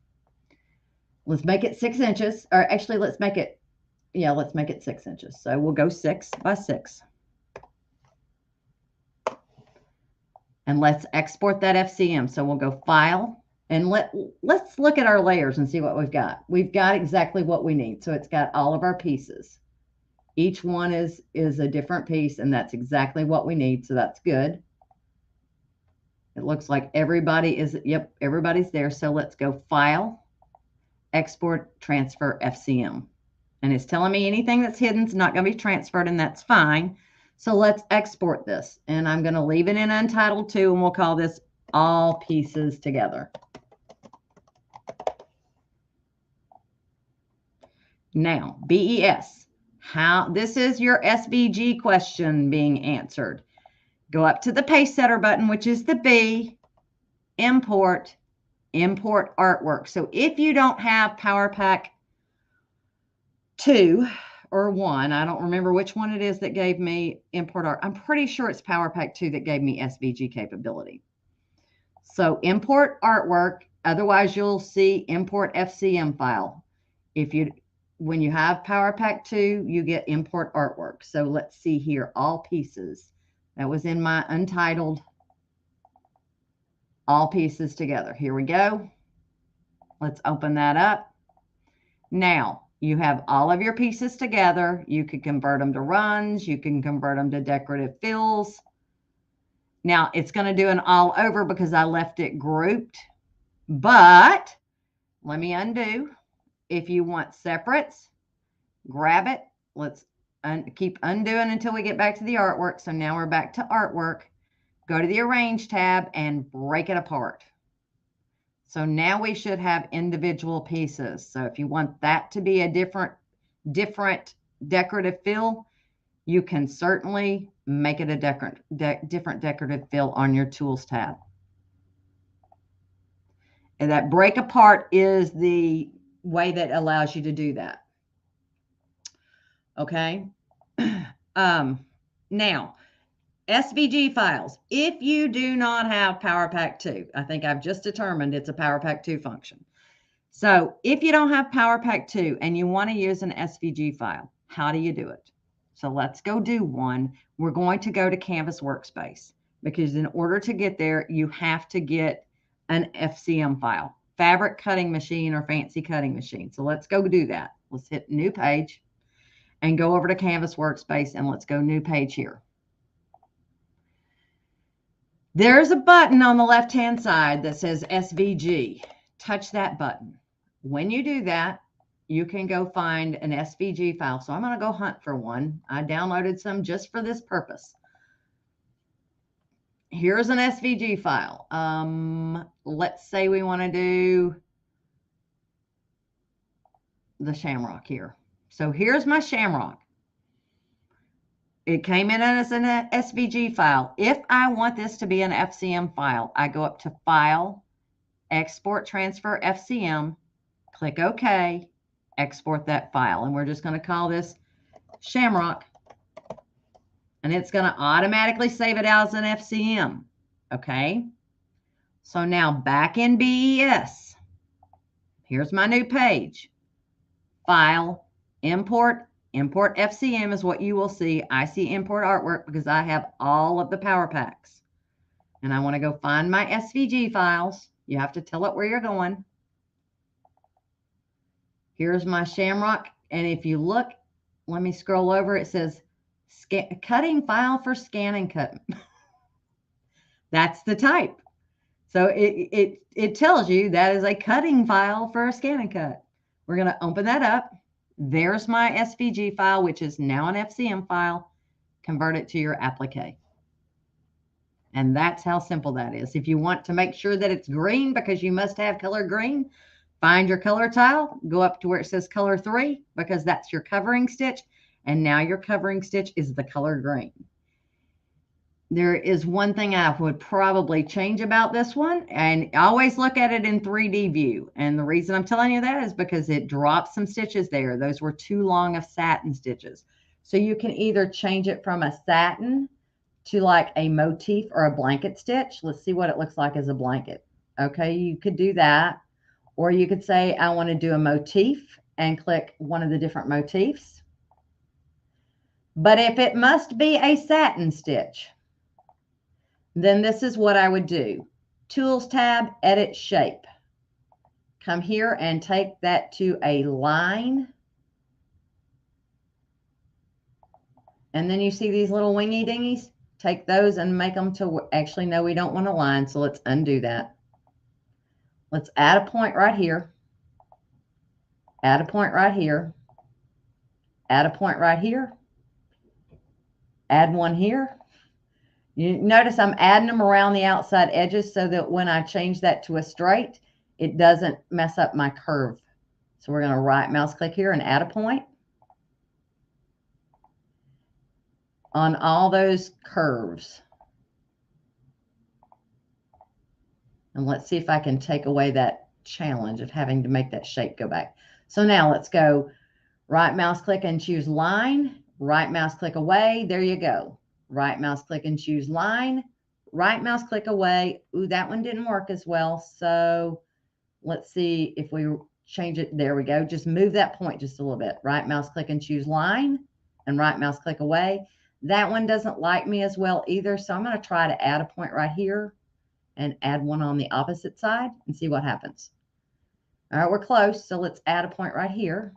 Let's make it 6 inches, or actually let's make it 6 inches. So we'll go 6 by 6. And let's export that FCM. So we'll go File, and let's look at our layers and see what we've got. We've got exactly what we need. So it's got all of our pieces. Each one is a different piece, and that's exactly what we need. So that's good. It looks like everybody is, yep, everybody's there. So let's go File, Export, Transfer, FCM. And it's telling me anything that's hidden is not going to be transferred, and that's fine. So let's export this. And I'm going to leave it in Untitled 2, and we'll call this All Pieces Together. Now, BES. This is your SVG question being answered. Go up to the pace setter button, which is the B, import artwork. So if you don't have Power Pack 2 or 1, I don't remember which one it is that gave me import art. I'm pretty sure it's Power Pack 2 that gave me SVG capability. So import artwork, otherwise you'll see import FCM file. When you have Power Pack 2, you get import artwork. So let's see here, all pieces. That was in my Untitled, all pieces together. Here we go. Let's open that up. Now, you have all of your pieces together. You can convert them to runs. You can convert them to decorative fills. Now, it's going to do an all over because I left it grouped. But let me undo. If you want separates, grab it. Let's keep undoing until we get back to the artwork. So now we're back to artwork. Go to the Arrange tab and break it apart. So now we should have individual pieces. So if you want that to be a different decorative fill, you can certainly make it a different decorative fill on your Tools tab. And that break apart is the way that allows you to do that. Okay. Now, SVG files. If you do not have Power Pack 2, I think I've just determined it's a Power Pack 2 function. So if you don't have Power Pack 2 and you want to use an SVG file, how do you do it? So let's go do one. We're going to go to Canvas Workspace because in order to get there, you have to get an FCM file, fabric cutting machine or fancy cutting machine. So let's go do that. Let's hit new page and go over to Canvas Workspace and let's go new page here. There's a button on the left-hand side that says SVG. Touch that button. When you do that, you can go find an SVG file. So I'm going to go hunt for one. I downloaded some just for this purpose. Here's an SVG file. Let's say we want to do the shamrock here. So here's my shamrock. It came in as an SVG file. If I want this to be an FCM file, I go up to File, Export Transfer FCM, click OK, export that file. And we're just going to call this Shamrock. And it's going to automatically save it as an FCM. Okay. So now back in BES. Here's my new page. File, Import FCM is what you will see. I see import artwork because I have all of the Power Packs. And I want to go find my SVG files. You have to tell it where you're going. Here's my shamrock. And if you look, let me scroll over. It says cutting file for scan and cut. That's the type. So it tells you that is a cutting file for a scan and cut. We're going to open that up. There's my SVG file, which is now an FCM file. Convert it to your applique. And that's how simple that is. If you want to make sure that it's green because you must have color green, find your color tile, go up to where it says color 3 because that's your covering stitch. And now your covering stitch is the color green. There is one thing I would probably change about this one, and always look at it in 3D view. And the reason I'm telling you that is because it dropped some stitches there. Those were too long of satin stitches. So you can either change it from a satin to like a motif or a blanket stitch. Let's see what it looks like as a blanket. Okay, you could do that. Or you could say, I want to do a motif and click one of the different motifs. But if it must be a satin stitch, then this is what I would do. Tools tab, edit shape. Come here and take that to a line. And then you see these little wingy dingies? Take those and make them to, actually, no, we don't want a line, so let's undo that. Let's add a point right here. Add a point right here. Add a point right here. Add one here. You notice I'm adding them around the outside edges so that when I change that to a straight, it doesn't mess up my curve. So we're going to right mouse click here and add a point on all those curves. And let's see if I can take away that challenge of having to make that shape go back. So now let's go right mouse click and choose line, right mouse click away. There you go. Right mouse click and choose line, right mouse click away. Ooh, that one didn't work as well. So let's see if we change it. There we go. Just move that point just a little bit. Right mouse click and choose line and right mouse click away. That one doesn't like me as well either. So I'm going to try to add a point right here and add one on the opposite side and see what happens. All right, we're close. So let's add a point right here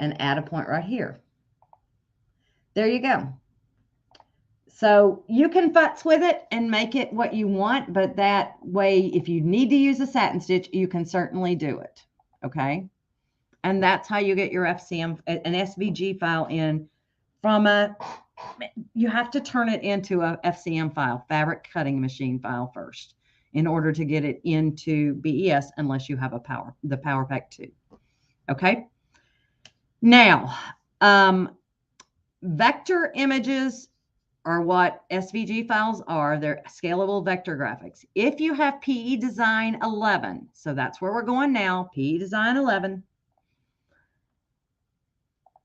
and add a point right here. There you go. So you can futz with it and make it what you want, but that way, if you need to use a satin stitch, you can certainly do it. Okay. And that's how you get your FCM, an SVG file in from you have to turn it into a FCM file, fabric cutting machine file first, in order to get it into BES, unless you have the Power Pack 2. Okay. Now, vector images are what SVG files are. They're scalable vector graphics. If you have PE Design 11, so that's where we're going now, PE Design 11,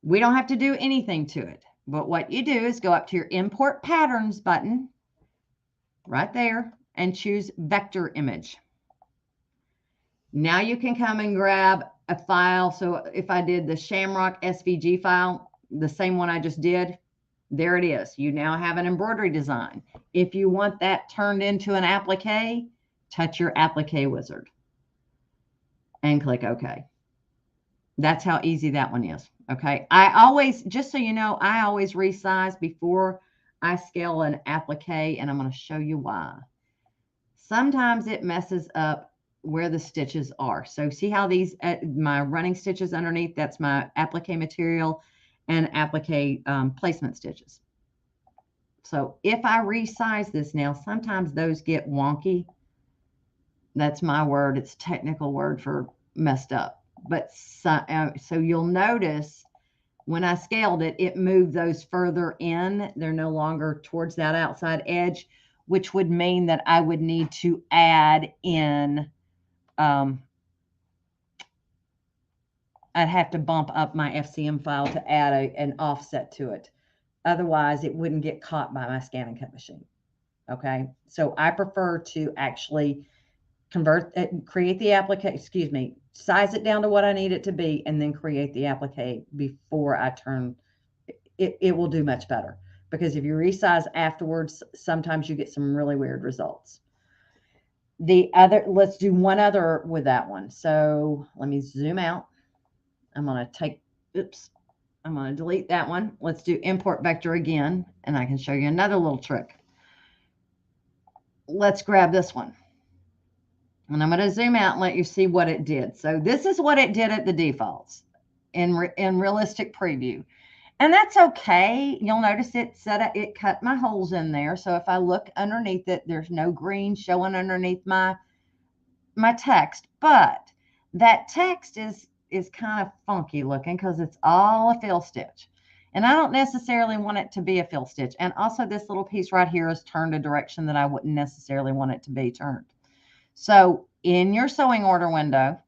we don't have to do anything to it. But what you do is go up to your Import Patterns button right there and choose Vector Image. Now you can come and grab a file. So if I did the Shamrock SVG file, the same one I just did, there it is. You now have an embroidery design. If you want that turned into an applique, touch your applique wizard and click OK. That's how easy that one is. Okay. I always, just so you know, I always resize before I scale an applique, and I'm going to show you why. Sometimes it messes up where the stitches are. So see how these, my running stitches underneath, that's my applique material and applique placement stitches. So if I resize this now, sometimes those get wonky. That's my word. It's a technical word for messed up. But so you'll notice when I scaled it, it moved those further in. They're no longer towards that outside edge, which would mean that I would need to add in, I'd have to bump up my FCM file to add an offset to it. Otherwise, it wouldn't get caught by my scan and cut machine. Okay, so I prefer to actually create the applique, size it down to what I need it to be, and then create the applique before I turn it. It will do much better, because if you resize afterwards, sometimes you get some really weird results. Let's do one other with that one. So let me zoom out. I'm going to delete that one. Let's do import vector again, and I can show you another little trick. Let's grab this one. And I'm going to zoom out and let you see what it did. So this is what it did at the defaults in realistic preview. And that's okay. You'll notice it cut my holes in there. So if I look underneath it, there's no green showing underneath my text. But that text is kind of funky looking because it's all a fill stitch. And I don't necessarily want it to be a fill stitch. And also this little piece right here is turned a direction that I wouldn't necessarily want it to be turned. So in your sewing order window,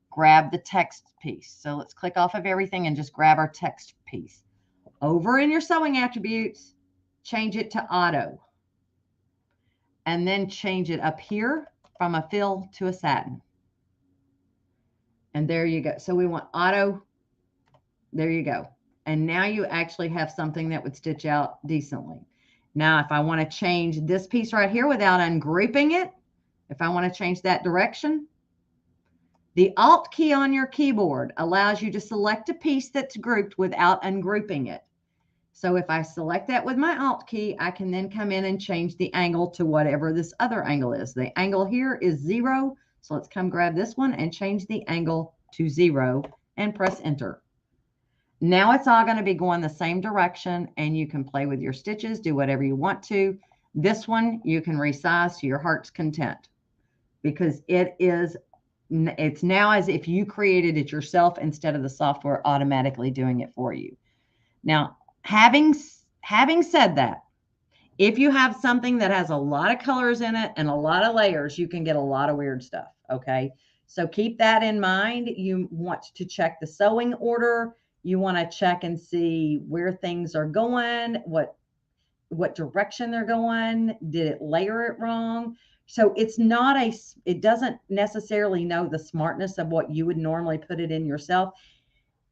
grab the text piece. So let's click off of everything and just grab our text piece. Over in your sewing attributes, change it to auto. And then change it up here from a fill to a satin. And there you go. So we want auto. There you go. And now you actually have something that would stitch out decently. Now, if I want to change this piece right here without ungrouping it, if I want to change that direction, the Alt key on your keyboard allows you to select a piece that's grouped without ungrouping it. So if I select that with my Alt key, I can then come in and change the angle to whatever this other angle is. The angle here is 0. So let's come grab this one and change the angle to 0 and press enter. Now it's all going to be going the same direction, and you can play with your stitches, do whatever you want to. This one you can resize to your heart's content, because it is It's now as if you created it yourself instead of the software automatically doing it for you. Now, having said that, if you have something that has a lot of colors in it and a lot of layers, you can get a lot of weird stuff. Okay. So keep that in mind. You want to check the sewing order. You want to check and see where things are going, what direction they're going. Did it layer it wrong? So it's not it doesn't necessarily know the smartness of what you would normally put it in yourself.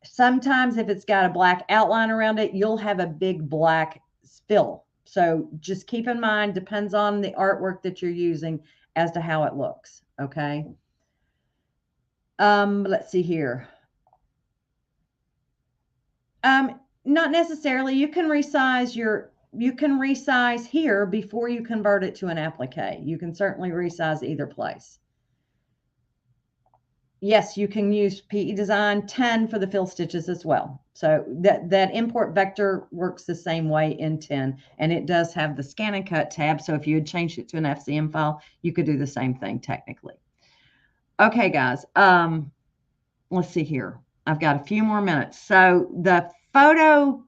Sometimes if it's got a black outline around it, you'll have a big black spill. So just keep in mind, depends on the artwork that you're using as to how it looks. Okay. Let's see here. Not necessarily. You can resize here before you convert it to an applique. You can certainly resize either place. Yes, you can use PE Design 10 for the fill stitches as well. So that import vector works the same way in 10, and it does have the scan and cut tab. So if you had changed it to an FCM file, you could do the same thing technically. Okay, guys. Let's see here. I've got a few more minutes. So the photo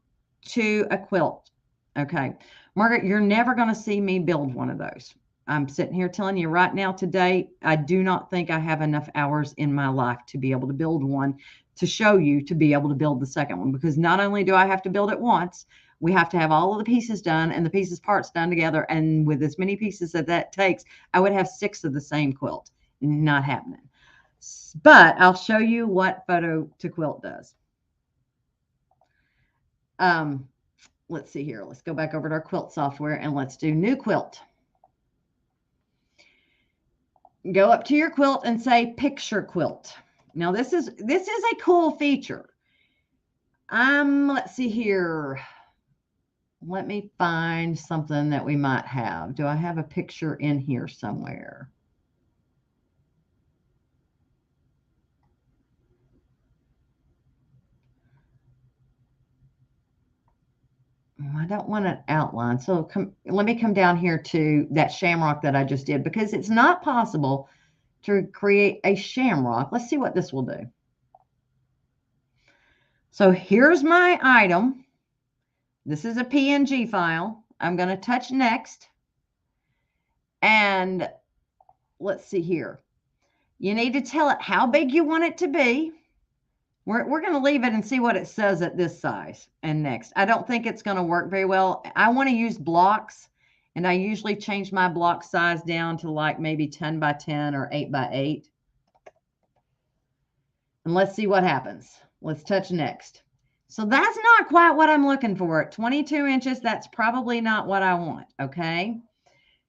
to a quilt. Okay, Margaret, you're never going to see me build one of those. I'm sitting here telling you right now today, I do not think I have enough hours in my life to be able to build one to show you to be able to build the second one, because not only do I have to build it once, we have to have all of the pieces done and the pieces parts done together. And with as many pieces that takes, I would have 6 of the same quilt. Not happening. But I'll show you what photo to quilt does. Let's see here. Let's go back over to our quilt software and let's do new quilt. Go up to your quilt and say picture quilt. Now this is a cool feature. Let's see here. Let me find something that we might have. Do I have a picture in here somewhere? I don't want an outline. So let me come down here to that shamrock that I just did, because it's not possible to create a shamrock. Let's see what this will do. So here's my item. This is a PNG file. I'm going to touch next. And let's see here. You need to tell it how big you want it to be. We're going to leave it and see what it says at this size and next. I don't think it's going to work very well. I want to use blocks, and I usually change my block size down to like maybe 10 by 10 or 8 by 8. And let's see what happens. Let's touch next. So that's not quite what I'm looking for. At 22 inches, that's probably not what I want, okay?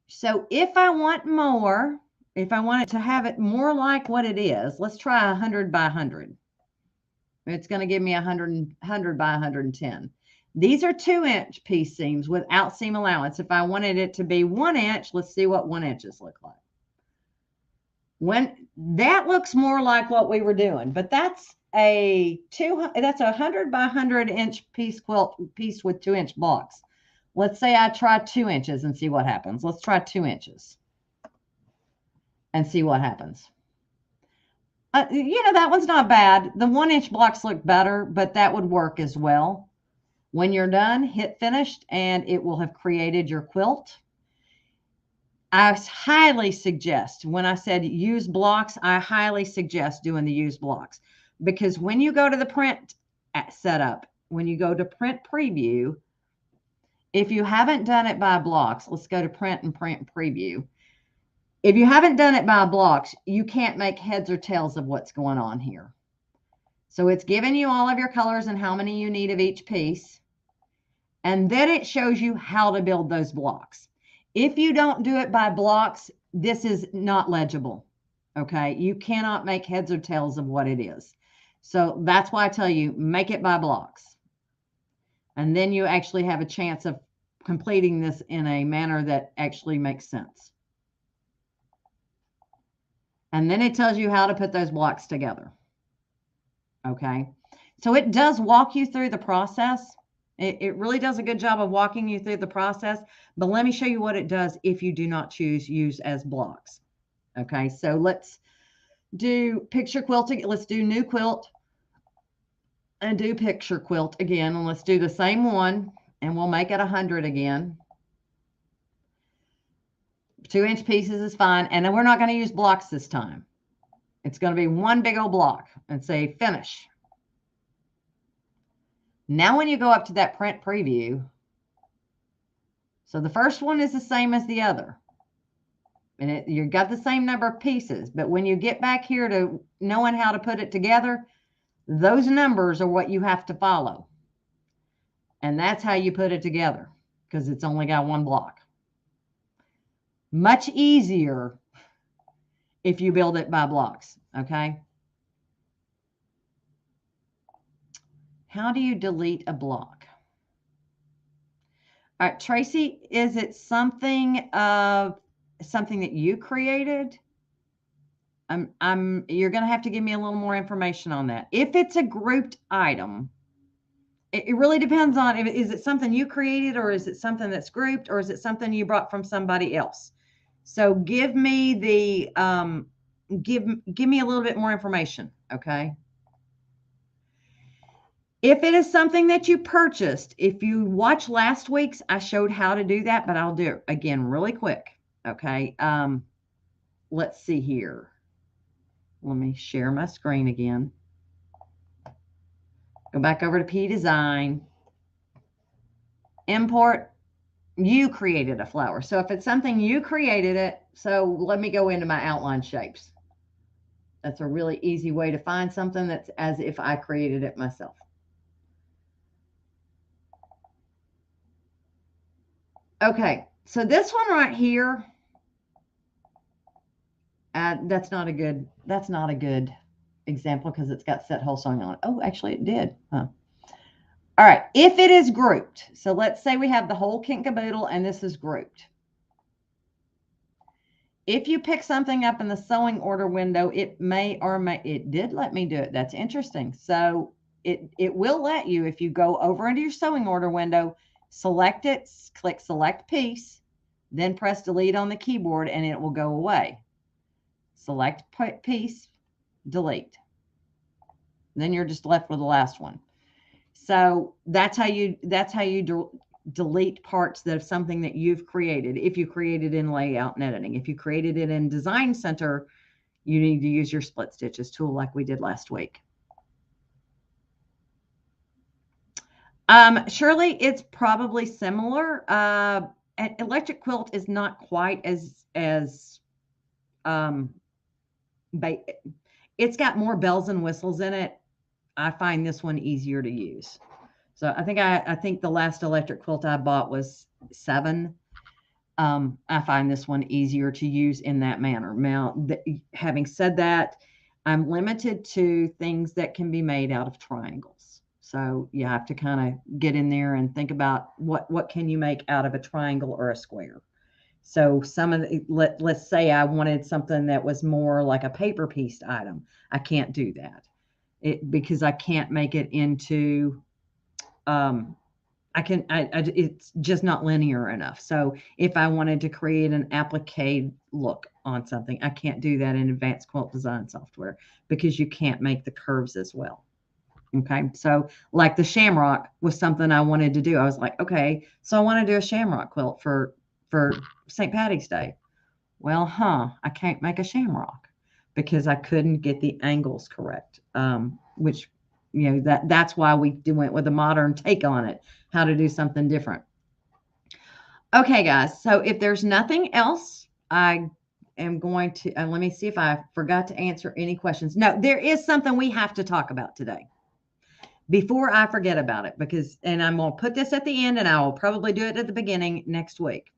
So if I want more, if I want it to have it more like what it is, let's try 100 by 100. It's going to give me 100 by 110. These are 2-inch piece seams without seam allowance. If I wanted it to be 1 inch, let's see what 1 inches look like. When that looks more like what we were doing, but that's a 100 by 100 inch piece quilt piece with 2-inch blocks. Let's say I try 2 inches and see what happens. Let's try 2 inches and see what happens. That one's not bad. The 1-inch blocks look better, but that would work as well. When you're done, hit finished and it will have created your quilt. I highly suggest, when I said use blocks, I highly suggest doing the use blocks, because when you go to the print setup, when you go to print preview, if you haven't done it by blocks, let's go to print and print preview. If you haven't done it by blocks, you can't make heads or tails of what's going on here. So it's giving you all of your colors and how many you need of each piece. And then it shows you how to build those blocks. If you don't do it by blocks, this is not legible. Okay. You cannot make heads or tails of what it is. So that's why I tell you, make it by blocks. And then you actually have a chance of completing this in a manner that actually makes sense. And then it tells you how to put those blocks together. Okay. So it does walk you through the process. It really does a good job of walking you through the process. But let me show you what it does if you do not choose use as blocks. Okay. So let's do picture quilting. Let's do new quilt and do picture quilt again. And let's do the same one and we'll make it 100 again. 2-inch pieces is fine. And then we're not going to use blocks this time. It's going to be one big old block and say finish. Now when you go up to that print preview, so the first one is the same as the other. And you've got the same number of pieces. But when you get back here to knowing how to put it together, those numbers are what you have to follow. And that's how you put it together because it's only got one block. Much easier if you build it by blocks, okay? How do you delete a block? All right, Tracy, is it something that you created? You're going to have to give me a little more information on that. If it's a grouped item, it really depends on, is it something you created or is it something that's grouped or is it something you brought from somebody else? So give me the, give me a little bit more information, okay? If it is something that you purchased, if you watch last week's, I showed how to do that, but I'll do it again really quick, okay? Let's see here. Let me share my screen again. Go back over to P Design. Import. You created a flower. So if it's something you created it, so let me go into my outline shapes. That's a really easy way to find something that's as if I created it myself. Okay, so this one right here, that's not a good example because it's got set hole sewing on it. Oh, actually it did. Huh. All right, if it is grouped, so let's say we have the whole kit and caboodle and this is grouped. If you pick something up in the sewing order window, it may or may, it did let me do it. That's interesting. So it will let you, if you go over into your sewing order window, select it, click select piece, then press delete on the keyboard and it will go away. Select piece, delete. Then you're just left with the last one. So that's how you delete parts of something that you've created. If you created in layout and editing, if you created it in Design Center, you need to use your split stitches tool like we did last week. Shirley, it's probably similar. An electric quilt is not quite as it's got more bells and whistles in it. I find this one easier to use. So I think the last electric quilt I bought was 7. I find this one easier to use in that manner. Now, having said that, I'm limited to things that can be made out of triangles. So you have to kind of get in there and think about what can you make out of a triangle or a square. So some of the, let's say I wanted something that was more like a paper pieced item. I can't do that because I can't make it into, it's just not linear enough. So if I wanted to create an applique look on something, I can't do that in advanced quilt design software because you can't make the curves as well. Okay. So like the shamrock was something I wanted to do. I was like, okay, so I want to do a shamrock quilt for St. Patty's Day. Well, I can't make a shamrock because I couldn't get the angles correct, which, you know, that's why we went with a modern take on it, how to do something different. Okay, guys. So if there's nothing else, I am going to, let me see if I forgot to answer any questions. No, there is something we have to talk about today before I forget about it and I'm going to put this at the end and I will probably do it at the beginning next week.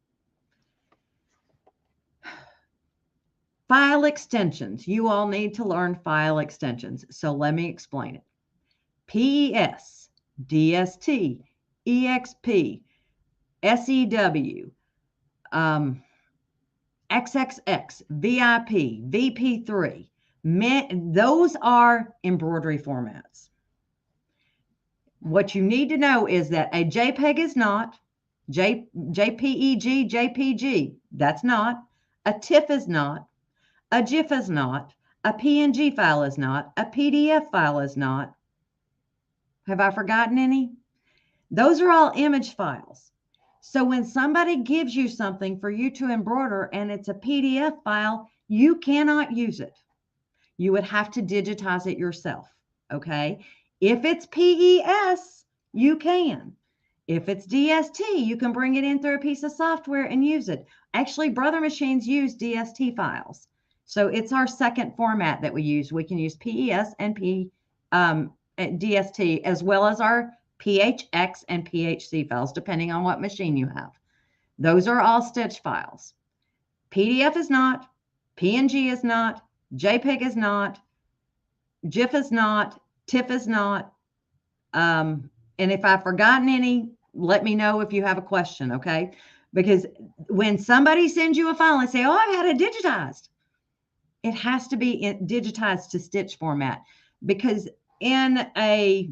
File extensions. You all need to learn file extensions. So let me explain it. PES, DST, EXP, SEW, XXX, VIP, VP3. Those are embroidery formats. What you need to know is that a JPEG is not, JPEG, JPG, that's not, a TIFF is not, a GIF is not, A PNG file is not. A PDF file is not. Have I forgotten any? Those are all image files. So when somebody gives you something for you to embroider and it's a PDF file, you cannot use it. You would have to digitize it yourself, okay? If it's PES, you can. If it's DST, you can bring it in through a piece of software and use it. Actually, Brother Machines use DST files. So it's our second format that we use. We can use PES and DST as well as our PHX and PHC files, depending on what machine you have. Those are all stitch files. PDF is not, PNG is not, JPEG is not, GIF is not, TIFF is not. And if I've forgotten any, let me know if you have a question, okay? Because when somebody sends you a file and say, oh, I've had it digitized, it has to be digitized to stitch format. Because in a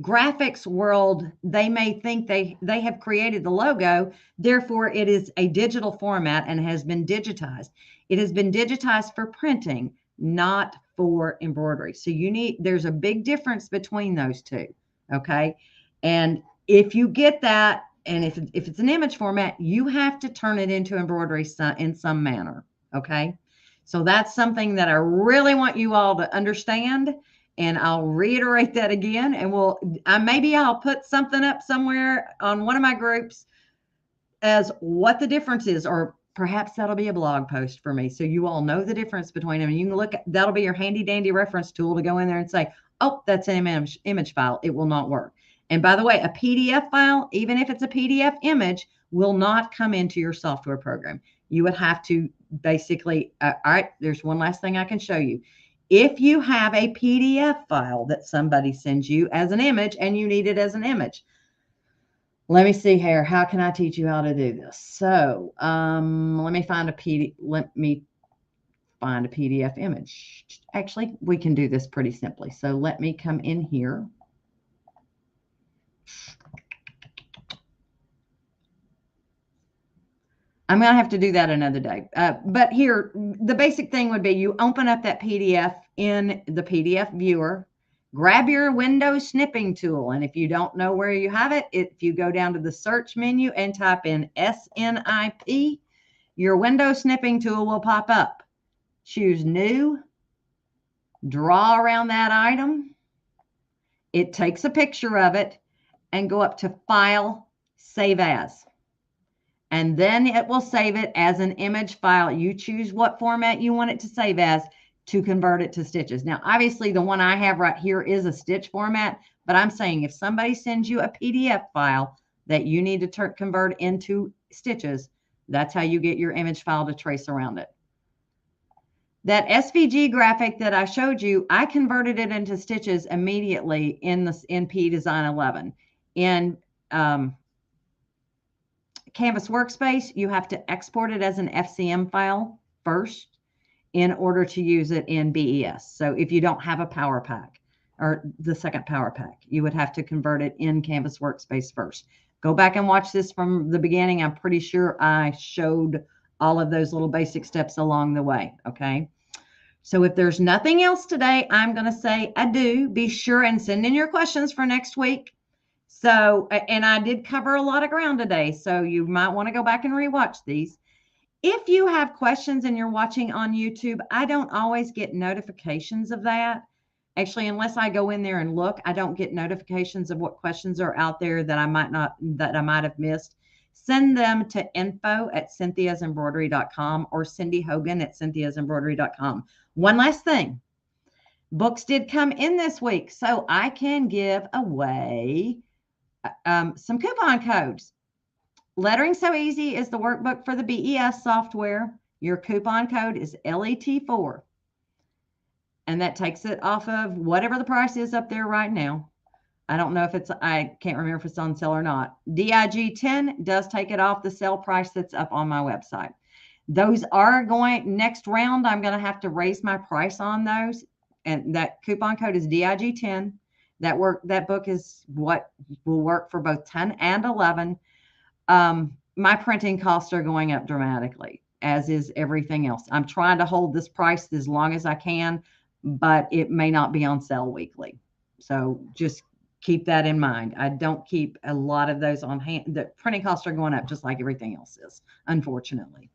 graphics world, they may think they have created the logo, therefore it is a digital format and has been digitized. It has been digitized for printing, not for embroidery. So there's a big difference between those two, okay? And if you get that, and if it's an image format, you have to turn it into embroidery in some manner, okay? So that's something that I really want you all to understand. And I'll reiterate that again, and maybe I'll put something up somewhere on one of my groups as what the difference is, or perhaps that'll be a blog post for me, so you all know the difference between them. And you can look at that'll be your handy dandy reference tool to go in there and say, oh, that's an image file. It will not work. And by the way, a PDF file, even if it's a PDF image, will not come into your software program. You would have to basically, all right, there's one last thing I can show you. If you have a PDF file that somebody sends you as an image and you need it as an image, let me see here. How can I teach you how to do this? So let me find a PDF image. Actually, we can do this pretty simply. So let me come in here. I'm going to have to do that another day. But here, the basic thing would be you open up that PDF in the PDF viewer, grab your Windows snipping tool. And if you don't know where you have it, if you go down to the search menu and type in SNIP, your Windows snipping tool will pop up. Choose New, draw around that item. It takes a picture of it and go up to File, Save As. And then it will save it as an image file. You choose what format you want it to save as to convert it to stitches. Now, obviously, the one I have right here is a stitch format, but I'm saying if somebody sends you a PDF file that you need to convert into stitches, that's how you get your image file to trace around it. That SVG graphic that I showed you, I converted it into stitches immediately in P-Design 11. In Canvas Workspace, you have to export it as an FCM file first in order to use it in BES. So if you don't have a Power Pack or the second Power Pack, you would have to convert it in Canvas Workspace first. Go back and watch this from the beginning. I'm pretty sure I showed all of those little basic steps along the way, okay? So if there's nothing else today, I'm going to say adieu. Be sure and send in your questions for next week. So, and I did cover a lot of ground today, so you might want to go back and rewatch these. If you have questions and you're watching on YouTube, I don't always get notifications of that. Actually, unless I go in there and look, I don't get notifications of what questions are out there that I might have missed. Send them to info@cynthiasembroidery.com or Cindy Hogan at cynthiasembroidery.com. One last thing. Books did come in this week, so I can give away some coupon codes. Lettering So Easy is the workbook for the BES software. Your coupon code is LET4. And that takes it off of whatever the price is up there right now. I don't know if I can't remember if it's on sale or not. DIG10 does take it off the sale price that's up on my website. Those are going, next round, I'm going to have to raise my price on those. And that coupon code is DIG10. That book is what will work for both 10 and 11. My printing costs are going up dramatically. as is everything else. I'm trying to hold this price as long as I can, but it may not be on sale weekly. So just keep that in mind. I don't keep a lot of those on hand. The printing costs are going up just like everything else is, unfortunately.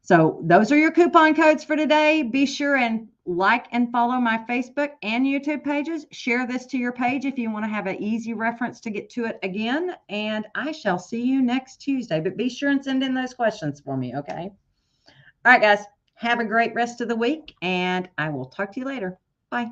So those are your coupon codes for today. Be sure and like and follow my Facebook and YouTube pages. Share this to your page if you want to have an easy reference to get to it again. And I shall see you next Tuesday. But be sure and send in those questions for me, okay? All right, guys. Have a great rest of the week, and I will talk to you later. Bye.